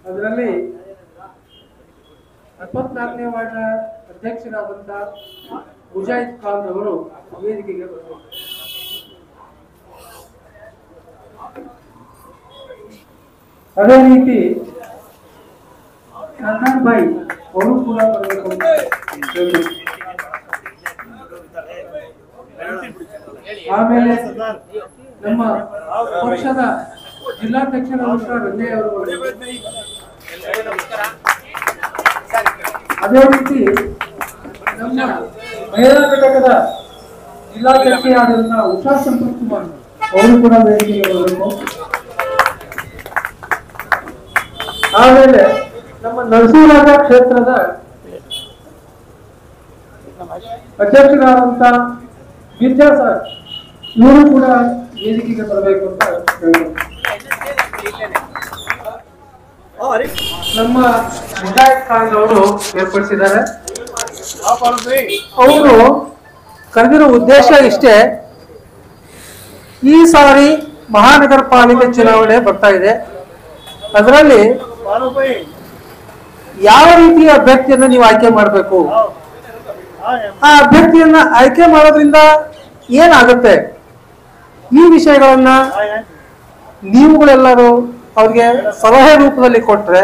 ಅದರಲ್ಲಿ 74ನೇ ವಾರ್ಡ್ನ ಅಧ್ಯಕ್ಷರಾದಂಥ ಮುಜಾಹಿದ್ ಖಾನ್ ಅವರು ವೇದಿಕೆಗೆ ಬರಬೇಕು. ಅದೇ ರೀತಿ ಕನ್ನನ್ ಭಾಯಿ ಅವರು ಕೂಡ ಬರಬೇಕು. ಆಮೇಲೆ ನಮ್ಮ ಪಕ್ಷದ ಜಿಲ್ಲಾಧ್ಯಕ್ಷರಾದಂಥ ರಂಜಯ್ ಅವರು, ಅದೇ ರೀತಿ ನಮ್ಮ ಮಹಿಳಾ ಘಟಕದ ಜಿಲ್ಲಾಧ್ಯಕ್ಷರಾದಂತಹ ಉಷಾ ಸಂಪತ್ ಕುಮಾರ್ ಅವರು ಕೂಡ ವೇದಿಕೆಗೆ ಬರಬೇಕು. ಆಮೇಲೆ ನಮ್ಮ ನರಸಿಂಹರಾಜ ಕ್ಷೇತ್ರದ ಅಧ್ಯಕ್ಷರಾದಂತಹ ಮಿರ್ಜಾ ಸರ್ ಇವರು ಕೂಡ ವೇದಿಕೆಗೆ ಬರಬೇಕು ಅಂತ ಹೇಳ್ತಾರೆ. ನಮ್ಮ ಮುಜಾಹಿದ್ ಖಾನ್ ಅವರು ಏರ್ಪಡಿಸಿದ್ದಾರೆ. ಅವರು ಕರೆದಿರೋ ಉದ್ದೇಶ ಇಷ್ಟೇ, ಈ ಸಾರಿ ಮಹಾನಗರ ಪಾಲಿಕೆ ಚುನಾವಣೆ ಬರ್ತಾ ಇದೆ. ಅದರಲ್ಲಿ ಯಾವ ರೀತಿಯ ಅಭ್ಯರ್ಥಿಯನ್ನ ನೀವು ಆಯ್ಕೆ ಮಾಡಬೇಕು, ಆ ಅಭ್ಯರ್ಥಿಯನ್ನ ಆಯ್ಕೆ ಮಾಡೋದ್ರಿಂದ ಏನಾಗುತ್ತೆ, ಈ ವಿಷಯಗಳನ್ನ ನೀವುಗಳೆಲ್ಲರೂ ಅವ್ರಿಗೆ ಸಲಹೆ ರೂಪದಲ್ಲಿ ಕೊಟ್ರೆ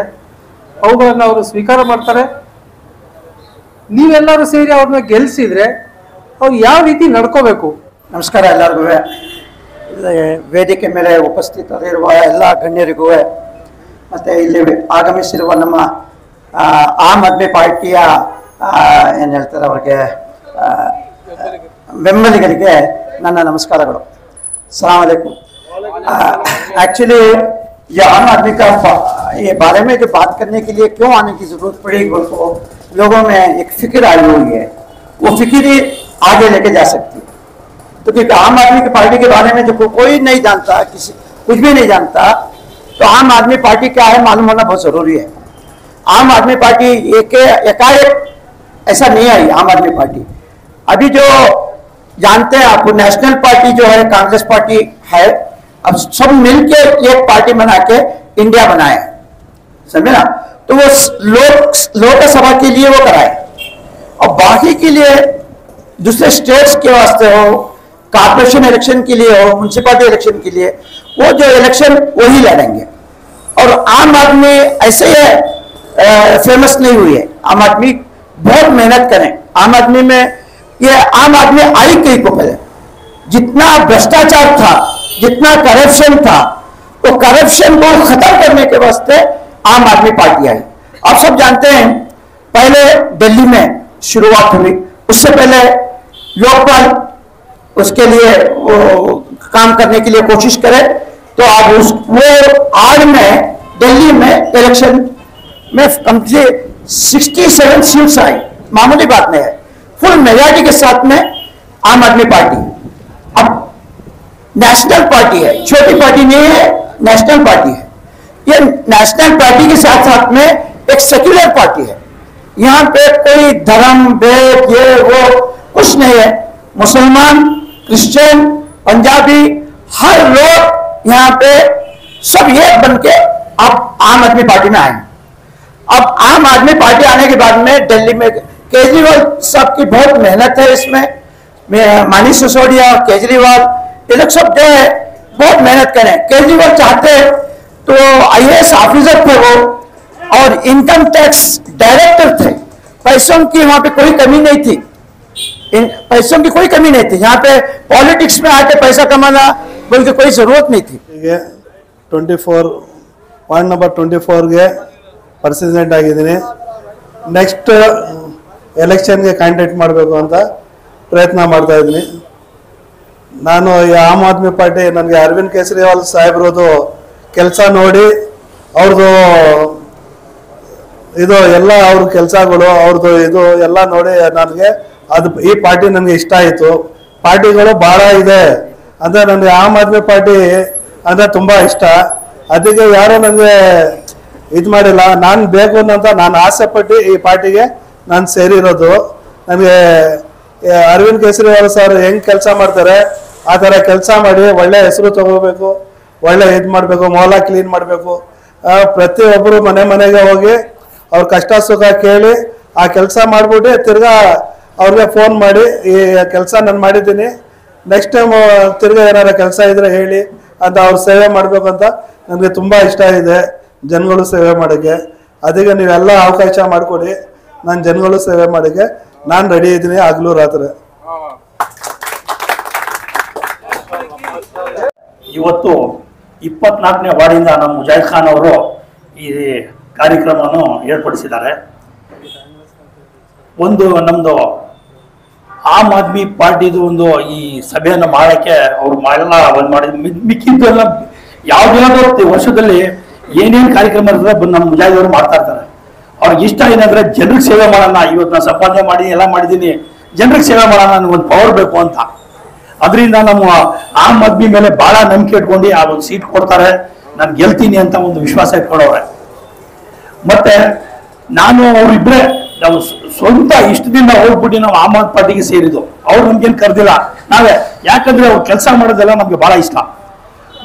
ಅವುಗಳನ್ನ ಅವರು ಸ್ವೀಕಾರ ಮಾಡ್ತಾರೆ. ನೀವೆಲ್ಲರೂ ಸೇರಿ ಅವ್ರನ್ನ ಗೆಲ್ಸಿದ್ರೆ ಅವ್ರು ಯಾವ ರೀತಿ ನಡ್ಕೋಬೇಕು. ನಮಸ್ಕಾರ ಎಲ್ಲರಿಗೂ. ವೇದಿಕೆ ಮೇಲೆ ಉಪಸ್ಥಿತರಿರುವ ಎಲ್ಲ ಗಣ್ಯರಿಗೂ ಮತ್ತು ಇಲ್ಲಿ ಆಗಮಿಸಿರುವ ನಮ್ಮ ಆಮ್ ಆದ್ಮಿ ಪಾರ್ಟಿಯ ಏನು ಹೇಳ್ತಾರೆ ಅವ್ರಿಗೆ ಬೆಂಬಲಿಗರಿಗೆ ನನ್ನ ನಮಸ್ಕಾರಗಳು. अस्सलाम वालेकुम। एक्चुअली ये आम आदमी का ये बारे में जो बात करने के लिए क्यों आने की जरूरत पड़ेगी, उनको लोगों में एक फिक्र आई हुई है, वो फिक्र ही आगे लेके जा सकती है। तो क्योंकि आम आदमी की पार्टी के बारे में जो कोई नहीं जानता, किसी कुछ भी नहीं जानता, तो आम आदमी पार्टी क्या है मालूम होना बहुत जरूरी है। आम आदमी पार्टी एकाएक ऐसा नहीं आई। आम आदमी पार्टी अभी जो जानते हैं आपको, नेशनल पार्टी जो है कांग्रेस पार्टी है, अब सब मिलके एक पार्टी बना के इंडिया बनाए, समझे ना। तो वो लोकसभा के लिए वो कराए, और बाकी के लिए दूसरे स्टेट्स के वास्ते हो, कॉर्पोरेशन इलेक्शन के लिए हो, म्युनिसिपैलिटी इलेक्शन के लिए वो जो इलेक्शन वही लड़ेंगे। और आम आदमी ऐसे ही फेमस नहीं हुई है। आम आदमी बहुत मेहनत करें। आम आदमी में ये आम आदमी आई कहीं को पहले जितना भ्रष्टाचार था, जितना करप्शन था, तो करप्शन को खत्म करने के वास्ते आम आदमी पार्टी आई। आप सब जानते हैं पहले दिल्ली में शुरुआत हुई, उससे पहले लोकपाल उसके लिए वो काम करने के लिए कोशिश करे, तो अब वो आड़ में दिल्ली में इलेक्शन में कंप्लीट 67 सीट्स आई, मामूली बात नहीं है। फुल मेजॉरिटी के साथ में आम आदमी पार्टी अब नेशनल पार्टी है, छोटी पार्टी नहीं है, नेशनल पार्टी है। ये नेशनल पार्टी के साथ साथ में एक सेक्युलर पार्टी है। यहाँ पे कोई धर्म भेद ये वो कुछ नहीं है। मुसलमान, क्रिश्चियन, पंजाबी हर लोग यहाँ पे सब एक बन के अब आम आदमी पार्टी में आए। अब आम आदमी पार्टी आने के बाद में दिल्ली में केजरीवाल साहब की बहुत मेहनत है इसमें, मनीष सिसोदिया और केजरीवाल ये लोग सब जो है बहुत मेहनत करें। केजरीवाल चाहते तो IAS ऑफिसर थे वो, और इनकम टैक्स डायरेक्टर थे। पैसों की वहां पे कोई कमी नहीं थी, पैसों की कोई कमी नहीं थी। यहाँ पे पॉलिटिक्स में आके पैसा कमाना बोल के कोई जरूरत नहीं थी। 24 वार्ड नंबर 24 ಗೆ ಪ್ರೆಸಿಡೆಂಟ್ ಆಗಿದ್ದೀನಿ। ನೆಕ್ಸ್ಟ್ ಎಲೆಕ್ಷನ್ಗೆ ಕ್ಯಾಂಡಿಡೇಟ್ ಮಾಡಬೇಕು ಅಂತ ಪ್ರಯತ್ನ ಮಾಡ್ತಾ ಇದ್ದೀನಿ ನಾನು। ಈ ಆಮ್ ಆದ್ಮಿ ಪಾರ್ಟಿ ನನಗೆ ಅರವಿಂದ್ ಕೇಜ್ರಿವಾಲ್ ಸಾಹೇಬ್ರದು ಕೆಲಸ ನೋಡಿ, ಅವ್ರದ್ದು ಇದು ಎಲ್ಲ ಅವ್ರ ಕೆಲಸಗಳು ಅವ್ರದ್ದು ಇದು ಎಲ್ಲ ನೋಡಿ ನನಗೆ ಅದು ಈ ಪಾರ್ಟಿ ನನಗೆ ಇಷ್ಟ ಆಯಿತು। ಪಾರ್ಟಿಗಳು ಭಾಳ ಇದೆ ಅಂದರೆ ನನಗೆ ಆಮ್ ಆದ್ಮಿ ಪಾರ್ಟಿ ಅಂದರೆ ತುಂಬ ಇಷ್ಟ। ಅದಕ್ಕೆ ಯಾರು ನನಗೆ ಇದು ಮಾಡಿಲ್ಲ, ನಾನು ಬೇಕು ಅಂತ ನಾನು ಆಸೆ ಪಟ್ಟು ಈ ಪಾರ್ಟಿಗೆ ನಾನು ಸೇರಿರೋದು। ನನಗೆ ಅರವಿಂದ್ ಕೇಜ್ರಿವಾಲ್ ಸರ್ ಹೆಂಗೆ ಕೆಲಸ ಮಾಡ್ತಾರೆ ಆ ಥರ ಕೆಲಸ ಮಾಡಿ ಒಳ್ಳೆ ಹೆಸರು ತಗೋಬೇಕು, ಒಳ್ಳೆ ಇದು ಮಾಡಬೇಕು, ಮೊಹಲ್ಲಾ ಕ್ಲೀನ್ ಮಾಡಬೇಕು, ಪ್ರತಿಯೊಬ್ಬರು ಮನೆ ಮನೆಗೆ ಹೋಗಿ ಅವ್ರ ಕಷ್ಟ ಸುಖ ಕೇಳಿ ಆ ಕೆಲಸ ಮಾಡ್ಬಿಟ್ಟು ತಿರ್ಗಾ ಅವ್ರಿಗೆ ಫೋನ್ ಮಾಡಿ ಈ ಕೆಲಸ ನಾನು ಮಾಡಿದ್ದೀನಿ, ನೆಕ್ಸ್ಟ್ ಟೈಮ್ ತಿರ್ಗಾ ಏನಾರ ಕೆಲಸ ಇದ್ರೆ ಹೇಳಿ ಅಂತ ಅವ್ರ ಸೇವೆ ಮಾಡಬೇಕು ಅಂತ ನನಗೆ ತುಂಬ ಇಷ್ಟ ಇದೆ. ಜನಗಳು ಸೇವೆ ಮಾಡೋಕ್ಕೆ ಅದಕ್ಕೆ ನೀವೆಲ್ಲ ಅವಕಾಶ ಮಾಡಿಕೊಡಿ. ನಾನು ಜನಗಳು ಸೇವೆ ಮಾಡೋಕ್ಕೆ ನಾನು ರೆಡಿ ಇದ್ದೀನಿ ಹಗಲು ರಾತ್ರಿ. ಇವತ್ತು 24ನೇ ವಾರ್ಡಿಂದ ನಮ್ಮ ಮುಜಾಹಿದ್ ಖಾನ್ ಅವರು ಈ ಕಾರ್ಯಕ್ರಮವನ್ನು ಏರ್ಪಡಿಸಿದ್ದಾರೆ. ಒಂದು ನಮ್ಮದು ಆಮ್ ಆದ್ಮಿ ಪಾರ್ಟಿದು ಒಂದು ಈ ಸಭೆಯನ್ನು ಮಾಡೋಕ್ಕೆ ಅವ್ರು ಎಲ್ಲ ಒಂದು ಮಾಡಿ ಮಿಕ್ಕಿದ್ದೆಲ್ಲ ಯಾವುದಾದ್ರೂ ವರ್ಷದಲ್ಲಿ ಏನೇನು ಕಾರ್ಯಕ್ರಮ ಇರ್ತದೆ ಬಂದು ನಮ್ಮ ಮುಜಾಹಿದ್ ಅವರು ಮಾಡ್ತಾ ಇರ್ತಾರೆ. ಅವ್ರಿಗೆ ಇಷ್ಟ ಏನಂದ್ರೆ ಜನರಿಗೆ ಸೇವೆ ಮಾಡೋಣ, ಇವತ್ತು ನಾನು ಸಂಪಾದನೆ ಮಾಡಿ ಎಲ್ಲ ಮಾಡಿದ್ದೀನಿ, ಜನರಿಗೆ ಸೇವೆ ಮಾಡೋಣ, ನನಗೊಂದು ಪವರ್ ಬೇಕು ಅಂತ. ಅದರಿಂದ ನಮ್ಮ ಆಮ್ ಆದ್ಮಿ ಮೇಲೆ ಬಹಳ ನಂಬಿಕೆ ಇಟ್ಕೊಂಡು ಆ ಒಂದು ಸೀಟ್ ಕೊಡ್ತಾರೆ, ನಾನು ಗೆಲ್ತೀನಿ ಅಂತ ಒಂದು ವಿಶ್ವಾಸ ಇಟ್ಕೊಂಡವ್ರೆ. ಮತ್ತೆ ನಾನು ಅವರಿಬ್ಬರೇ ನಾವು ಸ್ವಂತ ಇಷ್ಟದಿಂದ ಹೋಗ್ಬಿಟ್ಟು ನಾವು ಆಮ್ ಆದ್ಮಿ ಪಾರ್ಟಿಗೆ ಸೇರಿದ್ದು. ಅವ್ರು ನಮ್ಗೇನು ಕರೆದಿಲ್ಲ, ನಾವೇ. ಯಾಕಂದ್ರೆ ಅವ್ರು ಕೆಲಸ ಮಾಡೋದೆಲ್ಲ ನಮ್ಗೆ ಬಹಳ ಇಷ್ಟ.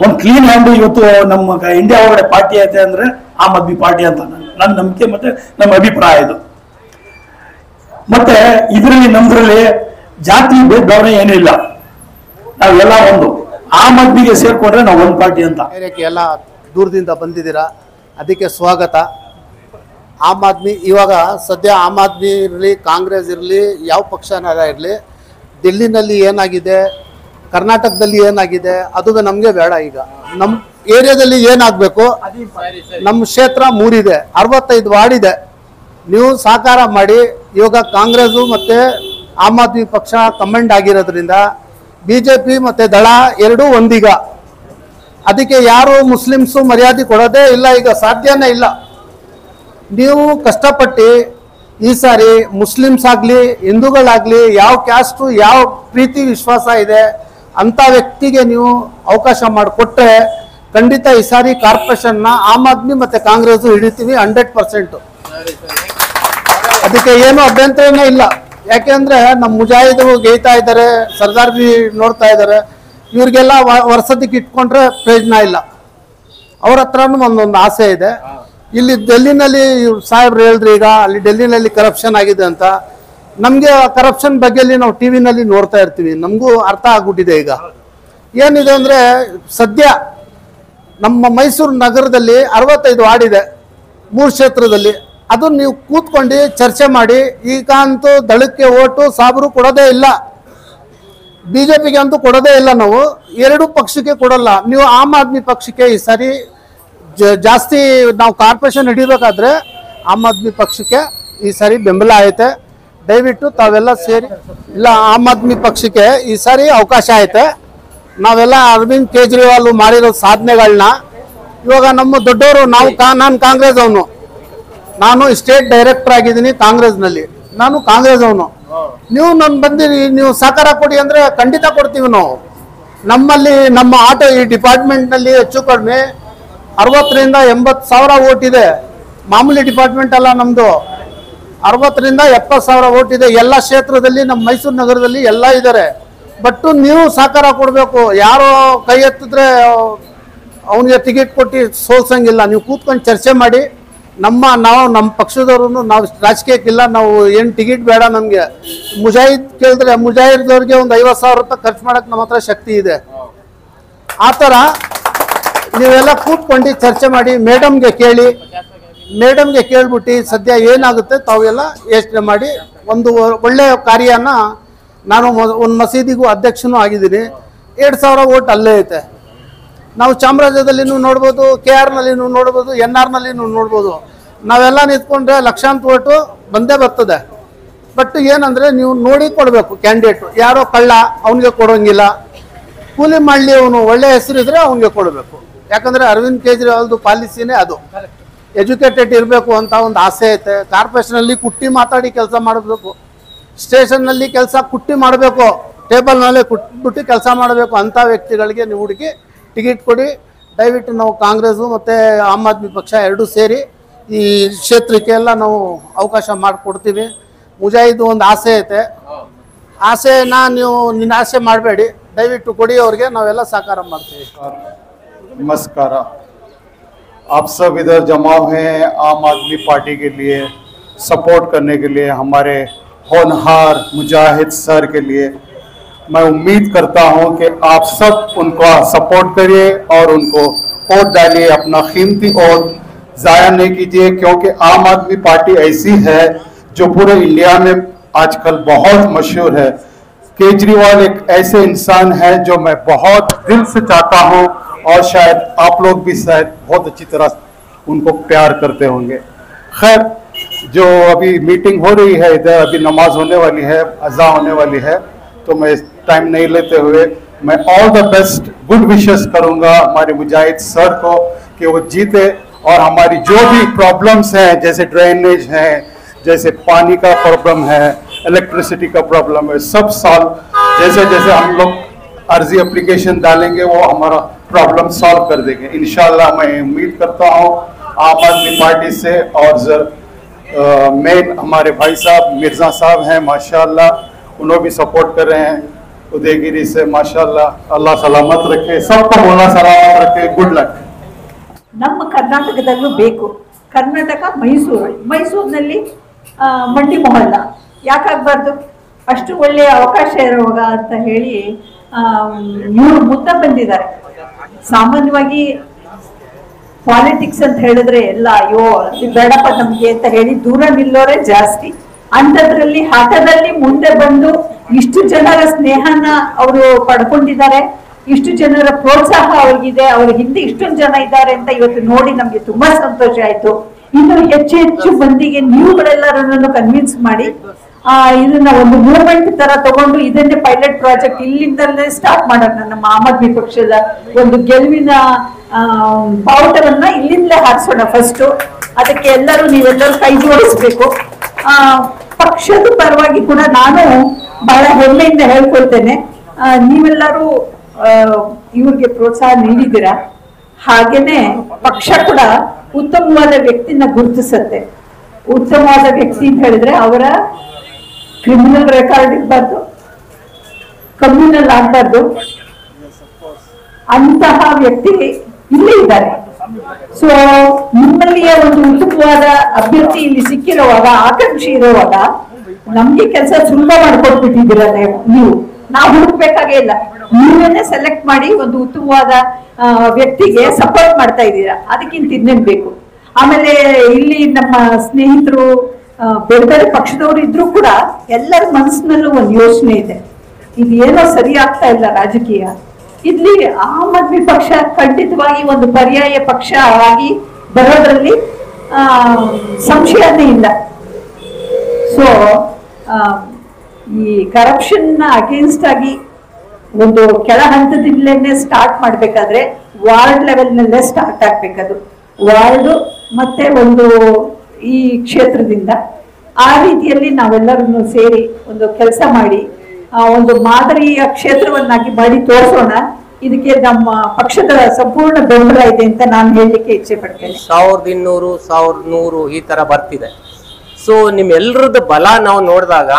ಒಂದು ಕ್ಲೀನ್ ಹ್ಯಾಂಡ್ ಇವತ್ತು ನಮ್ಮ ಇಂಡಿಯಾ ಒಳಗಡೆ ಪಾರ್ಟಿ ಐತೆ ಅಂದ್ರೆ ಆಮ್ ಆದ್ಮಿ ಪಾರ್ಟಿ ಅಂತ ನನ್ನ ನಂಬಿಕೆ ಮತ್ತೆ ನಮ್ಮ ಅಭಿಪ್ರಾಯ ಇದು. ಮತ್ತೆ ಇದರಲ್ಲಿ ನಮ್ದ್ರಲ್ಲಿ ಜಾತಿ ಭೇದ ಭಾವನೆ ಏನೂ ಇಲ್ಲ, ನಾವೆಲ್ಲ ಒಂದು ಆಮ್ ಆದ್ಮಿಗೆ ಸೇರ್ಕೊಂಡ್ರೆ ನಾವು ಒಂದು ಪಾರ್ಟಿ ಅಂತ. ಎಲ್ಲ ದೂರದಿಂದ ಬಂದಿದ್ದೀರಾ, ಅದಕ್ಕೆ ಸ್ವಾಗತ. ಆಮ್ ಆದ್ಮಿ ಇವಾಗ ಸದ್ಯ ಆಮ್ ಆದ್ಮಿ ಇರಲಿ, ಕಾಂಗ್ರೆಸ್ ಇರಲಿ, ಯಾವ ಪಕ್ಷನಾರ ಇರಲಿ, ಡೆಲ್ಲಿನಲ್ಲಿ ಏನಾಗಿದೆ, ಕರ್ನಾಟಕದಲ್ಲಿ ಏನಾಗಿದೆ ಅದು ನಮಗೆ ಬೇಡ. ಈಗ ನಮ್ಮ ಏರಿಯಾದಲ್ಲಿ ಏನಾಗಬೇಕು, ನಮ್ಮ ಕ್ಷೇತ್ರ 3 ಇದೆ, 65 ವಾರ್ಡ್ ಇದೆ. ನೀವು ಸಹಕಾರ ಮಾಡಿ. ಇವಾಗ ಕಾಂಗ್ರೆಸ್ಸು ಮತ್ತು ಆಮ್ ಆದ್ಮಿ ಪಕ್ಷ ಕಮೆಂಡ್ ಆಗಿರೋದ್ರಿಂದ BJP ಮತ್ತು ದಳ ಎರಡೂ ಒಂದೀಗ. ಅದಕ್ಕೆ ಯಾರು ಮುಸ್ಲಿಮ್ಸು ಮರ್ಯಾದೆ ಕೊಡೋದೇ ಇಲ್ಲ, ಈಗ ಸಾಧ್ಯನೇ ಇಲ್ಲ. ನೀವು ಕಷ್ಟಪಟ್ಟು ಈ ಸಾರಿ ಮುಸ್ಲಿಮ್ಸ್ ಆಗಲಿ ಹಿಂದೂಗಳಾಗಲಿ ಯಾವ ಕ್ಯಾಸ್ಟು ಯಾವ ಪ್ರೀತಿ ವಿಶ್ವಾಸ ಇದೆ ಅಂಥ ವ್ಯಕ್ತಿಗೆ ನೀವು ಅವಕಾಶ ಮಾಡಿಕೊಟ್ರೆ ಖಂಡಿತ ಈ ಸಾರಿ ಕಾರ್ಪೊರೇಷನ್ನ ಆಮ್ ಆದ್ಮಿ ಮತ್ತು ಕಾಂಗ್ರೆಸ್ಸು ಹಿಡಿತೀವಿ 100%. ಅದಕ್ಕೆ ಏನು ಅಭ್ಯಂತರನೇ ಇಲ್ಲ. ಯಾಕೆಂದರೆ ನಮ್ಮ ಮುಜಾಹಿದರು ಗೇಯ್ತಾ ಇದ್ದಾರೆ, ಸರ್ದಾರ್ ಬಿ ನೋಡ್ತಾ ಇದ್ದಾರೆ. ಇವ್ರಿಗೆಲ್ಲ ವರ್ಷದಕ್ಕೆ ಇಟ್ಕೊಂಡ್ರೆ ಪ್ರಯೋಜನ ಇಲ್ಲ. ಅವ್ರ ಹತ್ರನೂ ಒಂದೊಂದು ಆಸೆ ಇದೆ. ಇಲ್ಲಿ ಡೆಲ್ಲಿನಲ್ಲಿ ಸಾಹೇಬ್ರು ಹೇಳಿದ್ರು ಈಗ ಅಲ್ಲಿ ಡೆಲ್ಲಿನಲ್ಲಿ ಕರಪ್ಷನ್ ಆಗಿದೆ ಅಂತ. ನಮಗೆ ಕರಪ್ಷನ್ ಬಗ್ಗೆಯಲ್ಲಿ ನಾವು ಟಿ ವಿನಲ್ಲಿ ನೋಡ್ತಾ ಇರ್ತೀವಿ, ನಮಗೂ ಅರ್ಥ ಆಗ್ಬಿಟ್ಟಿದೆ. ಈಗ ಏನಿದೆ ಅಂದರೆ ಸದ್ಯ ನಮ್ಮ ಮೈಸೂರು ನಗರದಲ್ಲಿ 65 ವಾರ್ಡ್ ಇದೆ 3 ಕ್ಷೇತ್ರದಲ್ಲಿ. ಅದನ್ನು ನೀವು ಕೂತ್ಕೊಂಡು ಚರ್ಚೆ ಮಾಡಿ. ಈಗ ಅಂತೂ ದಳಕ್ಕೆ ಓಟು ಸಾಬ್ರು ಕೊಡೋದೇ ಇಲ್ಲ, BJPಗೆ ಅಂತೂ ಕೊಡೋದೇ ಇಲ್ಲ. ನಾವು ಎರಡೂ ಪಕ್ಷಕ್ಕೆ ಕೊಡಲ್ಲ. ನೀವು ಆಮ್ ಆದ್ಮಿ ಪಕ್ಷಕ್ಕೆ ಈ ಸಾರಿ ಜಾಸ್ತಿ ನಾವು ಕಾರ್ಪೊರೇಷನ್ ಹಿಡಿಬೇಕಾದ್ರೆ ಆಮ್ ಆದ್ಮಿ ಪಕ್ಷಕ್ಕೆ ಈ ಸಾರಿ ಬೆಂಬಲ ಐತೆ. ದಯವಿಟ್ಟು ತಾವೆಲ್ಲ ಸೇರಿ. ಇಲ್ಲ, ಆಮ್ ಆದ್ಮಿ ಪಕ್ಷಕ್ಕೆ ಈ ಸಾರಿ ಅವಕಾಶ ಐತೆ. ನಾವೆಲ್ಲ ಅರವಿಂದ್ ಕೇಜ್ರಿವಾಲ್ ಮಾಡಿರೋ ಸಾಧನೆಗಳನ್ನ ಇವಾಗ ನಮ್ಮ ದೊಡ್ಡವರು ನಾವು ನಾನು ಕಾಂಗ್ರೆಸ್ ಅವನು, ನಾನು ಸ್ಟೇಟ್ ಡೈರೆಕ್ಟರ್ ಆಗಿದ್ದೀನಿ ಕಾಂಗ್ರೆಸ್ನಲ್ಲಿ, ನಾನು ಕಾಂಗ್ರೆಸ್ ಅವನು. ನೀವು ನನ್ನ ಬಂದಿರಿ, ನೀವು ಸಹಕಾರ ಕೊಡಿ ಅಂದರೆ ಖಂಡಿತ ಕೊಡ್ತೀವಿ ನಾವು. ನಮ್ಮಲ್ಲಿ ನಮ್ಮ ಆಟೋ ಈ ಡಿಪಾರ್ಟ್ಮೆಂಟ್ನಲ್ಲಿ ಹೆಚ್ಚು ಕಡಿಮೆ 60ರಿಂದ 80 ಸಾವಿರ ಓಟ್ ಇದೆ. ಮಾಮೂಲಿ ಡಿಪಾರ್ಟ್ಮೆಂಟ್ ಅಲ್ಲ ನಮ್ಮದು. 60ರಿಂದ 70 ಸಾವಿರ ಓಟ್ ಇದೆ ಎಲ್ಲ ಕ್ಷೇತ್ರದಲ್ಲಿ. ನಮ್ಮ ಮೈಸೂರು ನಗರದಲ್ಲಿ ಎಲ್ಲ ಇದ್ದಾರೆ. ಬಟ್ ನೀವು ಸಹಕಾರ ಕೊಡಬೇಕು. ಯಾರೋ ಕೈ ಎತ್ತಿದ್ರೆ ಅವನಿಗೆ ಟಿಕೆಟ್ ಕೊಟ್ಟು ಸೋಲ್ಸಂಗಿಲ್ಲ. ನೀವು ಕೂತ್ಕೊಂಡು ಚರ್ಚೆ ಮಾಡಿ. ನಮ್ಮ ಪಕ್ಷದವ್ರು ನಾವು ರಾಜಕೀಯಕ್ಕಿಲ್ಲ, ನಾವು ಏನು ಟಿಕೆಟ್ ಬೇಡ ನಮಗೆ. ಮುಜಾಹಿದ್ ಕೇಳಿದ್ರೆ ಮುಜಾಹಿದ್ದವ್ರಿಗೆ ಒಂದು 50 ಸಾವಿರ ರೂಪಾಯಿ ಖರ್ಚು ಮಾಡೋಕ್ಕೆ ನಮ್ಮ ಹತ್ರ ಶಕ್ತಿ ಇದೆ. ಆ ಥರ ನೀವೆಲ್ಲ ಕೂತ್ಕೊಂಡು ಚರ್ಚೆ ಮಾಡಿ. ಮೇಡಮ್ಗೆ ಕೇಳಿ, ಮೇಡಮ್ಗೆ ಕೇಳ್ಬಿಟ್ಟು ಸದ್ಯ ಏನಾಗುತ್ತೆ ತಾವೆಲ್ಲ ಯೋಚನೆ ಮಾಡಿ ಒಂದು ಒಳ್ಳೆಯ ಕಾರ್ಯನ. ನಾನು ಒಂದು ಮಸೀದಿಗೂ ಅಧ್ಯಕ್ಷನೂ ಆಗಿದ್ದೀನಿ. 2,000 ಓಟ್ ಅಲ್ಲೇ ಐತೆ. ನಾವು ಚಾಮರಾಜನಲ್ಲಿನೂ ನೋಡ್ಬೋದು, KRನಲ್ಲಿನೂ ನೋಡ್ಬೋದು, NRನಲ್ಲಿನೂ ನೋಡ್ಬೋದು. ನಾವೆಲ್ಲ ನಿಂತ್ಕೊಂಡ್ರೆ ಲಕ್ಷಾಂತರ ಓಟು ಬಂದೇ ಬರ್ತದೆ. ಬಟ್ ಏನಂದರೆ ನೀವು ನೋಡಿ ಕೊಡಬೇಕು ಕ್ಯಾಂಡಿಡೇಟು. ಯಾರೋ ಕಳ್ಳ ಅವನಿಗೆ ಕೊಡೋಂಗಿಲ್ಲ. ಕೂಲಿ ಮಾಡಲಿ, ಅವನು ಒಳ್ಳೆ ಹೆಸರಿದ್ರೆ ಅವನಿಗೆ ಕೊಡಬೇಕು. ಯಾಕಂದರೆ ಅರವಿಂದ್ ಕೇಜ್ರಿವಾಲ್ದು ಪಾಲಿಸಿನೇ ಅದು. ಎಜುಕೇಟೆಡ್ ಇರಬೇಕು ಅಂತ ಒಂದು ಆಸೆ ಐತೆ. ಕಾರ್ಪೊರೇಷನಲ್ಲಿ ಕುಟ್ಟಿ ಮಾತಾಡಿ ಕೆಲಸ ಮಾಡಬೇಕು, ಸ್ಟೇಷನ್ನಲ್ಲಿ ಕೆಲಸ ಕುಟ್ಟಿ ಮಾಡಬೇಕು, ಟೇಬಲ್ ಮೇಲೆ ಕುಟ್ಬಿಟ್ಟು ಕೆಲಸ ಮಾಡಬೇಕು. ಅಂಥ ವ್ಯಕ್ತಿಗಳಿಗೆ ನೀವು ಹುಡುಕಿ ಟಿಕೆಟ್ ಕೊಡಿ. ದಯವಿಟ್ಟು ನಾವು ಕಾಂಗ್ರೆಸ್ಸು ಮತ್ತು ಆಮ್ ಆದ್ಮಿ ಪಕ್ಷ ಎರಡೂ ಸೇರಿ ಈ ಕ್ಷೇತ್ರಕ್ಕೆಲ್ಲ ನಾವು ಅವಕಾಶ ಮಾಡಿಕೊಡ್ತೀವಿ. ಮುಜಾಹಿದ್ ಒಂದು ಆಸೆ ಐತೆ, ಆಸೆನ ನೀವು ನಿರಾಸೆ ಮಾಡಬೇಡಿ. ದಯವಿಟ್ಟು ಕೊಡಿ ಅವ್ರಿಗೆ, ನಾವೆಲ್ಲ ಸಹಕಾರ ಮಾಡ್ತೀವಿ. ನಮಸ್ಕಾರ. आप सब इधर जमा हुए हैं आम आदमी पार्टी के लिए सपोर्ट करने के लिए, हमारे होनहार मुजाहिद सर के लिए। मैं उम्मीद करता हूं कि आप सब उनको सपोर्ट करिए और उनको वोट डालिए, अपना कीमती वोट ज़ाया नहीं कीजिए, क्योंकि आम आदमी पार्टी ऐसी है जो पूरे इंडिया में आजकल बहुत मशहूर है। केजरीवाल एक ऐसे इंसान है जो मैं बहुत दिल से चाहता हूं और शायद आप लोग भी शायद बहुत अच्छी तरह उनको प्यार करते होंगे। खैर, जो अभी मीटिंग हो रही है इधर, अभी नमाज होने वाली है, अज़ा होने वाली है, तो मैं टाइम नहीं लेते हुए मैं all the best good wishes करूंगा हमारे मुजाहिद सर को कि वो जीते और हमारी जो भी प्रॉब्लम्स हैं, जैसे ड्रेनेज है, जैसे पानी का प्रॉब्लम है, इलेक्ट्रिसिटी का प्रॉब्लम है, सब सॉल्व, जैसे जैसे हम लोग अर्जी एप्लीकेशन डालेंगे वो हमारा प्रॉब्लम सॉल्व कर देंगे इंशाल्लाह। मैं उम्मीद करता हूँ आम आदमी पार्टी से, और मेन हमारे भाई साहब मिर्ज़ा साहब हैं माशाल्लाह, उन्होंने भी सपोर्ट कर रहे हैं उदयगिरी से माशाल्लाह। अल्लाह सलामत रखे, सबको मौला सलामत रखे, गुड लक। ನಮ್ಮ ಕರ್ನಾಟಕದಲ್ಲೂ ಬೇಕು, ಕರ್ನಾಟಕ ಮೈಸೂರಿನಲ್ಲಿ ಮಂಡಿ ಮೊಹಲ್ಲ ಯಾಕಾಗಬಾರ್ದು, ಅಷ್ಟು ಒಳ್ಳೆಯ ಅವಕಾಶ ಇರುವಾಗ ಅಂತ ಹೇಳಿ ಇವರು ಮುಂದೆ ಬಂದಿದ್ದಾರೆ. ಸಾಮಾನ್ಯವಾಗಿ ಪಾಲಿಟಿಕ್ಸ್ ಅಂತ ಹೇಳಿದ್ರೆ ಎಲ್ಲ ಅಯ್ಯೋ ಬೇಡಪ್ಪ ನಮ್ಗೆ ಅಂತ ಹೇಳಿ ದೂರ ನಿಲ್ಲೋರೆ ಜಾಸ್ತಿ. ಅಂಥದ್ರಲ್ಲಿ ಹಠದಲ್ಲಿ ಮುಂದೆ ಬಂದು ಇಷ್ಟು ಜನರ ಸ್ನೇಹನ ಅವರು ಪಡ್ಕೊಂಡಿದ್ದಾರೆ, ಇಷ್ಟು ಜನರ ಪ್ರೋತ್ಸಾಹ ಅವ್ರಿಗಿದೆ, ಅವ್ರ ಹಿಂದೆ ಇಷ್ಟೊಂದು ಜನ ಇದ್ದಾರೆ ಅಂತ ಇವತ್ತು ನೋಡಿ ನಮ್ಗೆ ತುಂಬಾ ಸಂತೋಷ ಆಯ್ತು. ಇನ್ನು ಹೆಚ್ಚು ಹೆಚ್ಚು ಮಂದಿಗೆ ನೀವುಗಳೆಲ್ಲರನ್ನು ಕನ್ವಿನ್ಸ್ ಮಾಡಿ ಇದನ್ನ ಒಂದು ಮೂವ್ಮೆಂಟ್ ತರ ತಗೊಂಡು ಇದನ್ನೇ ಪೈಲಟ್ ಪ್ರಾಜೆಕ್ಟ್ ಇಲ್ಲಿಂದಲೇ ಸ್ಟಾರ್ಟ್ ಮಾಡೋಣ. ನಮ್ಮ ಆಮ್ ಆದ್ಮಿ ಪಕ್ಷದ ಒಂದು ಗೆಲುವಿನ ಬಾವುಟವನ್ನ ಇಲ್ಲಿಂದಲೇ ಹಾರಿಸೋಣ ಫಸ್ಟ್. ಅದಕ್ಕೆ ಎಲ್ಲರೂ ನೀವೆಲ್ಲರೂ ಕೈ ಜೋಡಿಸ್ಬೇಕು. ಪಕ್ಷದ ಪರವಾಗಿ ಕೂಡ ನಾನು ಬಹಳ ಹೆಮ್ಮೆಯಿಂದ ಹೇಳ್ಕೊಳ್ತೇನೆ, ನೀವೆಲ್ಲರೂ ಇವ್ರಿಗೆ ಪ್ರೋತ್ಸಾಹ ನೀಡಿದ್ದೀರಾ. ಹಾಗೇನೆ ಪಕ್ಷ ಕೂಡ ಉತ್ತಮವಾದ ವ್ಯಕ್ತಿನ ಗುರುತಿಸುತ್ತೆ. ಉತ್ತಮವಾದ ವ್ಯಕ್ತಿ ಅಂತ ಹೇಳಿದ್ರೆ ಅವರ ಕ್ರಿಮಿನಲ್ ರೆಕಾರ್ಡ್ ಇರಬಾರ್ದು, ಕಮ್ಯುನಲ್ ಆಗಬಾರ್ದು, ಅಂತಹ ವ್ಯಕ್ತಿ ಇಲ್ಲೇ ಇದ್ದಾರೆ. ಸೊ ನಿಮ್ಮಲ್ಲಿಯ ಒಂದು ಉತ್ತಮವಾದ ಅಭ್ಯರ್ಥಿ ಇಲ್ಲಿ ಸಿಕ್ಕಿರುವಾಗ, ಆಕಾಂಕ್ಷಿ ಇರುವಾಗ ನಮ್ಗೆ ಕೆಲಸ ಸುಲಭ ಮಾಡ್ಕೊಟ್ಬಿಟ್ಟಿದ್ದೀರ ನೀವು. ನಾವು ಹುಡುಕ್ಬೇಕಾಗೇ ಇಲ್ಲ, ನೀವೇನೆ ಸೆಲೆಕ್ಟ್ ಮಾಡಿ ಒಂದು ಉತ್ತಮವಾದ ವ್ಯಕ್ತಿಗೆ ಸಪೋರ್ಟ್ ಮಾಡ್ತಾ ಇದ್ದೀರಾ, ಅದಕ್ಕಿಂತ ಇನ್ನೇನ್ ಬೇಕು. ಆಮೇಲೆ ಇಲ್ಲಿ ನಮ್ಮ ಸ್ನೇಹಿತರು ಬೇರೆ ಬೇರೆ ಪಕ್ಷದವರು ಇದ್ರು ಕೂಡ ಎಲ್ಲರ ಮನಸ್ಸಿನಲ್ಲೂ ಒಂದು ಯೋಚನೆ ಇದೆ, ಇದು ಏನೋ ಸರಿ ಆಗ್ತಾ ಇಲ್ಲ ರಾಜಕೀಯ. ಇಲ್ಲಿ ಆಮ್ ಆದ್ಮಿ ಪಕ್ಷ ಖಂಡಿತವಾಗಿ ಒಂದು ಪರ್ಯಾಯ ಪಕ್ಷ ಆಗಿ ಬರೋದ್ರಲ್ಲಿ ಸಂಶಯನೇ ಇಲ್ಲ. ಸೊ ಈ ಕರಪ್ಷನ್ ಅಗೇನ್ಸ್ಟ್ ಆಗಿ ಒಂದು ಕೆಳ ಹಂತದಿಂದಲೇ ಸ್ಟಾರ್ಟ್ ಮಾಡ್ಬೇಕಾದ್ರೆ ವಾರ್ಡ್ ಲೆವೆಲ್ ನಲ್ಲೇ ಸ್ಟಾರ್ಟ್ ಆಗ್ಬೇಕದು. ವಾರ್ಡ್ ಮತ್ತೆ ಒಂದು ಈ ಕ್ಷೇತ್ರದಿಂದ ಆ ರೀತಿಯಲ್ಲಿ ನಾವೆಲ್ಲರೂ ಸೇರಿ ಒಂದು ಕೆಲಸ ಮಾಡಿ ಒಂದು ಮಾದರಿಯ ಕ್ಷೇತ್ರವನ್ನಾಗಿ ಮಾಡಿ ತೋರಿಸೋಣ. ಇದಕ್ಕೆ ನಮ್ಮ ಪಕ್ಷದ ಸಂಪೂರ್ಣ ಬೆಂಬಲ ಇದೆ ಅಂತ ನಾನು ಹೇಳಲಿಕ್ಕೆ ಇಚ್ಛೆ ಪಡ್ತೇನೆ. 1200 1100 ಈ ತರ ಬರ್ತಿದೆ. ಸೊ ನಿಮ್ಮೆಲ್ಲರದ್ದು ಬಲ ನಾವು ನೋಡಿದಾಗ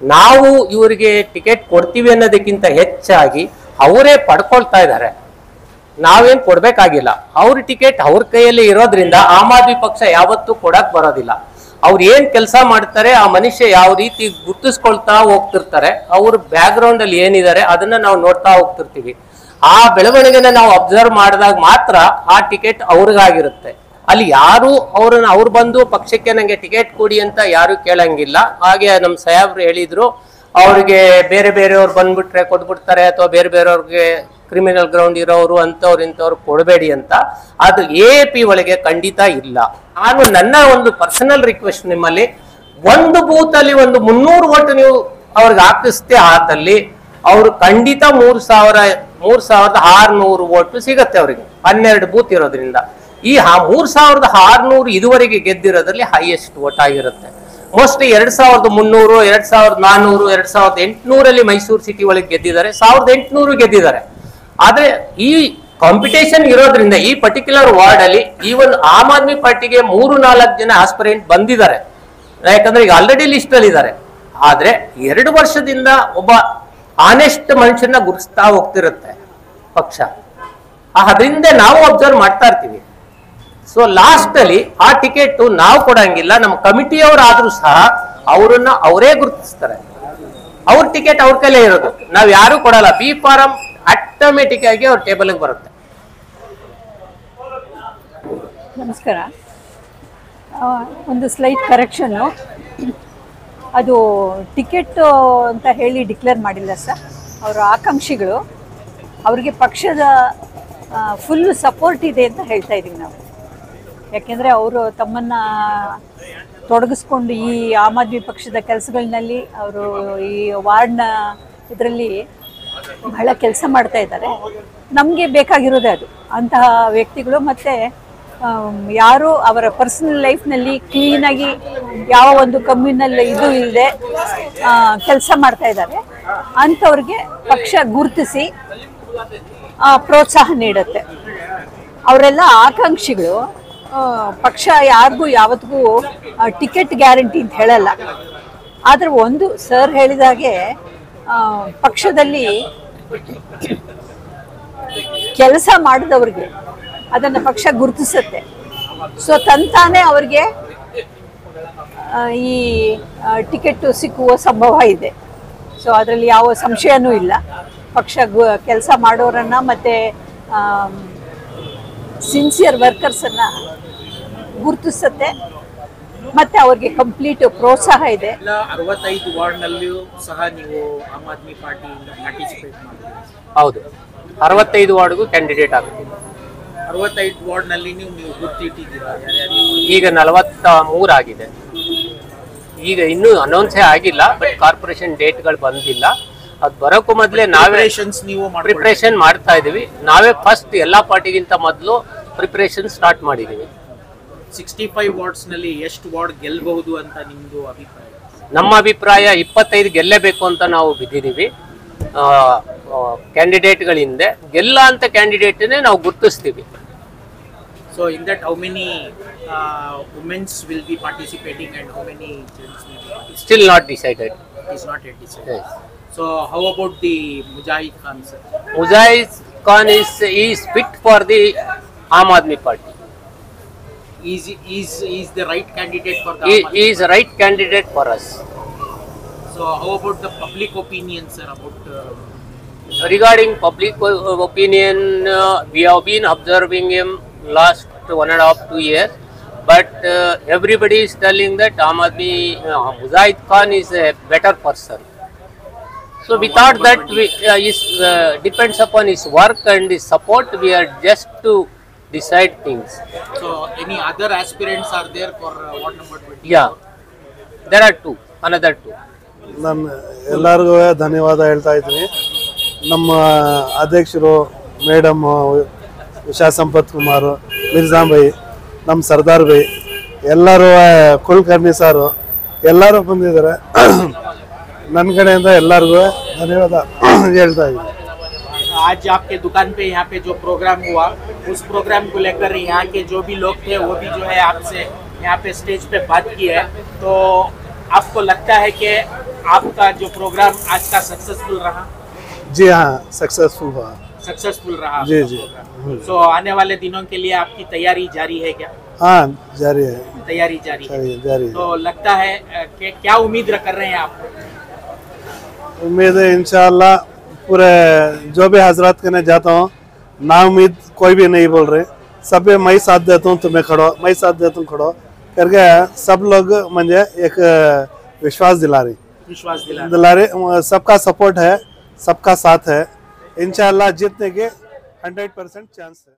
ನಾವು ಇವರಿಗೆ ಟಿಕೆಟ್ ಕೊಡ್ತೀವಿ ಅನ್ನೋದಕ್ಕಿಂತ ಹೆಚ್ಚಾಗಿ ಅವರೇ ಪಡ್ಕೊಳ್ತಾ ಇದ್ದಾರೆ. ನಾವೇನ್ ಕೊಡ್ಬೇಕಾಗಿಲ್ಲ, ಅವ್ರ ಟಿಕೆಟ್ ಅವ್ರ ಕೈಯಲ್ಲಿ ಇರೋದ್ರಿಂದ ಆಮ್ ಆದ್ಮಿ ಪಕ್ಷ ಯಾವತ್ತೂ ಕೊಡಕ್ ಬರೋದಿಲ್ಲ. ಅವ್ರು ಏನ್ ಕೆಲಸ ಮಾಡ್ತಾರೆ, ಆ ಮನುಷ್ಯ ಯಾವ ರೀತಿ ಗುರ್ತಿಸ್ಕೊಳ್ತಾ ಹೋಗ್ತಿರ್ತಾರೆ, ಅವ್ರ ಬ್ಯಾಕ್ ಗ್ರೌಂಡ್ ಅಲ್ಲಿ ಏನಿದ್ದಾರೆ ಅದನ್ನ ನಾವು ನೋಡ್ತಾ ಹೋಗ್ತಿರ್ತೀವಿ. ಆ ಬೆಳವಣಿಗೆನ ನಾವು ಅಬ್ಸರ್ವ್ ಮಾಡಿದಾಗ ಮಾತ್ರ ಆ ಟಿಕೆಟ್ ಅವ್ರಿಗಾಗಿರುತ್ತೆ. ಅಲ್ಲಿ ಯಾರು ಅವ್ರು ಬಂದು ಪಕ್ಷಕ್ಕೆ ನಂಗೆ ಟಿಕೆಟ್ ಕೊಡಿ ಅಂತ ಯಾರು ಕೇಳಂಗಿಲ್ಲ. ಹಾಗೆ ನಮ್ಮ ಸಾಹೇಬ್ರು ಹೇಳಿದ್ರು, ಅವ್ರಿಗೆ ಬೇರೆ ಬೇರೆಯವ್ರು ಬಂದ್ಬಿಟ್ರೆ ಕೊಟ್ಬಿಡ್ತಾರೆ, ಅಥವಾ ಬೇರೆ ಬೇರೆಯವ್ರಿಗೆ ಕ್ರಿಮಿನಲ್ ಗ್ರೌಂಡ್ ಇರೋರು ಅಂತವ್ರು ಇಂಥವ್ರು ಕೊಡಬೇಡಿ ಅಂತ. ಅದು AAP ಒಳಗೆ ಖಂಡಿತ ಇಲ್ಲ. ನಾನು ನನ್ನ ಒಂದು ಪರ್ಸನಲ್ ರಿಕ್ವೆಸ್ಟ್ ನಿಮ್ಮಲ್ಲಿ, ಒಂದು ಬೂತ್ ಅಲ್ಲಿ ಒಂದು 300 ಓಟ್ ನೀವು ಅವ್ರಿಗೆ ಹಾಕಿಸ್ತೆ ಆದಲ್ಲಿ ಅವ್ರು ಖಂಡಿತ 3600 ಓಟು ಸಿಗತ್ತೆ ಅವ್ರಿಗೆ, 12 ಬೂತ್ ಇರೋದ್ರಿಂದ. ಈ 3600 ಇದುವರೆಗೆ ಗೆದ್ದಿರೋದ್ರಲ್ಲಿ ಹೈಯೆಸ್ಟ್ ಓಟ್ ಆಗಿರುತ್ತೆ. ಮೋಸ್ಟ್ಲಿ 2300, 2400, 2800 ಮೈಸೂರು ಸಿಟಿ ಒಳಗೆ ಗೆದ್ದಿದ್ದಾರೆ, 1800 ಗೆದ್ದಿದ್ದಾರೆ. ಆದ್ರೆ ಈ ಕಾಂಪಿಟೇಷನ್ ಇರೋದ್ರಿಂದ ಈ ಪರ್ಟಿಕ್ಯುಲರ್ ವಾರ್ಡ್ ಅಲ್ಲಿ ಈವನ್ ಆಮ್ ಆದ್ಮಿ ಪಾರ್ಟಿಗೆ 3-4 ಜನ ಆಸ್ಪಿರೆಂಟ್ ಬಂದಿದ್ದಾರೆ, ಯಾಕಂದ್ರೆ ಈಗ ಆಲ್ರೆಡಿ ಲಿಸ್ಟ್ ಅಲ್ಲಿ ಇದ್ದಾರೆ. ಆದ್ರೆ 2 ವರ್ಷದಿಂದ ಒಬ್ಬ ಆನೆಸ್ಟ್ ಮನುಷ್ಯನ ಗುರುತಿಸ್ತಾ ಹೋಗ್ತಿರುತ್ತೆ ಪಕ್ಷ. ಅದರಿಂದ ನಾವು ಅಬ್ಸರ್ವ್ ಮಾಡ್ತಾ ಇರ್ತೀವಿ. ಸೊ ಲಾಸ್ಟ್ ಅಲ್ಲಿ ಆ ಟಿಕೆಟ್ ನಾವು ಕೊಡಂಗಿಲ್ಲ, ನಮ್ಮ ಕಮಿಟಿಯವರಾದ್ರೂ ಸಹ ಅವರನ್ನ ಅವರೇ ಗುರುತಿಸ್ತಾರೆ. ಅವ್ರ ಟಿಕೆಟ್ ಅವ್ರ ಕೈಲೇ ಇರೋದು, ನಾವ್ ಯಾರು ಕೊಡಲ್ಲ. ಬಿ ಫಾರಂ ಆಟೋಮೆಟಿಕ್ ಆಗಿ ಅವ್ರ ಟೇಬಲ್ಗೆ ಬರುತ್ತೆ. ನಮಸ್ಕಾರ. ಒಂದು ಸ್ಲೈಟ್ ಕರೆಕ್ಷನ್ನು, ಅದು ಟಿಕೆಟ್ ಅಂತ ಹೇಳಿ ಡಿಕ್ಲೇರ್ ಮಾಡಿಲ್ಲ ಸರ್. ಅವರ ಆಕಾಂಕ್ಷಿಗಳು, ಅವ್ರಿಗೆ ಪಕ್ಷದ ಫುಲ್ ಸಪೋರ್ಟ್ ಇದೆ ಅಂತ ಹೇಳ್ತಾ ಇದ್ದೀವಿ ನಾವು. ಯಾಕೆಂದರೆ ಅವರು ತಮ್ಮನ್ನು ತೊಡಗಿಸ್ಕೊಂಡು ಈ ಆಮ್ ಆದ್ಮಿ ಪಕ್ಷದ ಕೆಲಸಗಳಲ್ಲಿ ಅವರು ಈ ವಾರ್ಡ್ನ ಇದರಲ್ಲಿ ಬಹಳ ಕೆಲಸ ಮಾಡ್ತಾ ಇದ್ದಾರೆ. ನಮಗೆ ಬೇಕಾಗಿರೋದೇ ಅದು, ಅಂತಹ ವ್ಯಕ್ತಿಗಳು. ಮತ್ತು ಯಾರು ಅವರ ಪರ್ಸನಲ್ ಲೈಫ್ನಲ್ಲಿ ಕ್ಲೀನಾಗಿ ಯಾವ ಒಂದು ಕಮ್ಯುನಲ್ ಇದು ಇಲ್ಲದೆ ಕೆಲಸ ಮಾಡ್ತಾ ಇದ್ದಾರೆ ಅಂಥವ್ರಿಗೆ ಪಕ್ಷ ಗುರುತಿಸಿ ಪ್ರೋತ್ಸಾಹ ನೀಡುತ್ತೆ. ಅವರೆಲ್ಲ ಆಕಾಂಕ್ಷಿಗಳು. ಪಕ್ಷ ಯಾರಿಗೂ ಯಾವತ್ತಿಗೂ ಟಿಕೆಟ್ ಗ್ಯಾರಂಟಿ ಅಂತ ಹೇಳಲ್ಲ. ಆದರೆ ಒಂದು ಸರ್ ಹೇಳಿದಾಗೆ ಪಕ್ಷದಲ್ಲಿ ಕೆಲಸ ಮಾಡಿದವ್ರಿಗೆ ಅದನ್ನು ಪಕ್ಷ ಗುರುತಿಸುತ್ತೆ. ಸೊ ತಂತಾನೆ ಅವ್ರಿಗೆ ಈ ಟಿಕೆಟ್ ಸಿಕ್ಕುವ ಸಂಭವ ಇದೆ. ಸೊ ಅದರಲ್ಲಿ ಯಾವ ಸಂಶಯನೂ ಇಲ್ಲ. ಪಕ್ಷ ಕೆಲಸ ಮಾಡೋರನ್ನು ಮತ್ತು ಸಿನ್ಸಿಯರ್ ವರ್ಕರ್ಸನ್ನು ಗುರುತಿಸುತ್ತೆ ಮತ್ತು ಅವ್ರಿಗೆ ಕಂಪ್ಲೀಟ್ ಪ್ರೋತ್ಸಾಹ ಇದೆ. 65 ವಾರ್ಡ್ನಲ್ಲಿಯೂ ಸಹ ನೀವು ಆಮ್ ಆದ್ಮಿ ಪಾರ್ಟಿಯಿಂದ ಪಾರ್ಟಿಸಿಪೇಟ್ ಮಾಡಿದ್ದೀರಿ? ಹೌದು, 65 ವಾರ್ಡ್ಗೂ ಕ್ಯಾಂಡಿಡೇಟ್ ಆಗುತ್ತೆ. 65 ವಾರ್ಡ್ನಲ್ಲಿ ನೀವು ಗುರ್ತಿಟ್ಟಿದ್ದೀರಾ? ಈಗ 43 ಆಗಿದೆ. ಈಗ ಇನ್ನೂ ಅನೌನ್ಸೇ ಆಗಿಲ್ಲ, ಬಟ್ ಕಾರ್ಪೊರೇಷನ್ ಡೇಟ್ಗಳು ಬಂದಿಲ್ಲ. ಅದು ಬರೋಕ್ಕೂ ಮೊದಲೇ ನಾವೇ ಪ್ರಿಪ್ರೇಷನ್ ಮಾಡ್ತಾ ಇದೀವಿ. ನಾವೇ ಫಸ್ಟ್ ಎಲ್ಲಾ ಪಾರ್ಟಿಗಿಂತ ಮೊದಲು ಪ್ರಿಪ್ರೇಷನ್ ಸ್ಟಾರ್ಟ್ ಮಾಡಿದೀವಿ. 65 ವಾರ್ಡ್ಸ್ನಲ್ಲಿ ಎಷ್ಟು ವಾರ್ಡ್ ಗೆಲ್ಲಬಹುದು ಅಂತ ನಿಮ್ದು ಅಭಿಪ್ರಾಯ? ನಮ್ಮ ಅಭಿಪ್ರಾಯ 25 ಗೆಲ್ಲೇಬೇಕು ಅಂತ ನಾವು ಬಿದ್ದಿದ್ದೀವಿ. ಕ್ಯಾಂಡಿಡೇಟ್ಗಳಿಂದ ಗೆಲ್ಲ ಅಂತ ಕ್ಯಾಂಡಿಡೇಟ್ನೇ ನಾವು ಗುರುತಿಸ್ತೀವಿ. So in that how many womens will be participating and how many gents will be? Still not decided. It is not yet decided. So how about the Mujahid Khan sir? Mujahid Khan is fit for the Aam Aadmi Party. Is the right candidate for the He is the right candidate for us. So how about the public opinion sir about regarding public opinion, we have been observing him last 1.5-2 years, but everybody is telling that Aam Aadmi Mujahid Khan is a better person. So we thought that depends upon his work and his support. We are just to decide things. So any other aspirants are there for ward number 20? Yeah, there are another two. ನಾನು ಎಲ್ಲರಿಗೂ ಧನ್ಯವಾದ ಹೇಳ್ತಾ ಇದ್ದೀನಿ. ನಮ್ಮ ಅಧ್ಯಕ್ಷರು madam Usha Sampath Kumar, ಮಿರ್ಜಾಂ by, ನಮ್ಮ Sardar by, ಎಲ್ಲರೂ ಕುಲಕರ್ಣಿ ಸಾರು ಎಲ್ಲರೂ ಬಂದಿದ್ದಾರೆ. ನನ್ನ ಕಡೆಯಿಂದ ಎಲ್ಲರಿಗೂ ಧನ್ಯವಾದ ಹೇಳ್ತಾ ಇದ್ದೀನಿ. आज आपके दुकान पे यहाँ पे जो प्रोग्राम हुआ, उस प्रोग्राम को लेकर यहाँ के जो भी लोग थे वो भी जो है आपसे यहाँ पे स्टेज पे बात की है. तो आपको लगता है कि आपका जो प्रोग्राम आज का सक्सेसफुल रहा? जी हाँ, सक्सेसफुल रहा. जी जी. तो आने वाले दिनों के लिए आपकी तैयारी जारी है क्या? हाँ, जारी है. तैयारी जारी है. तो लगता है कि क्या उम्मीद कर रहे हैं आप? उम्मीद है इंशाअल्लाह पूरे जो भी हजरत करने जाता हूँ, ना उम्मीद कोई भी नहीं बोल रहे. सब मैं साथ देता हूँ, तुम्हें खड़ो, मैं साथ देता हूँ, खड़ो करके सब लोग मुझे एक विश्वास दिला रहे. सबका सपोर्ट है, सबका साथ है. इंशाअल्लाह जीतने के 100% चांस है.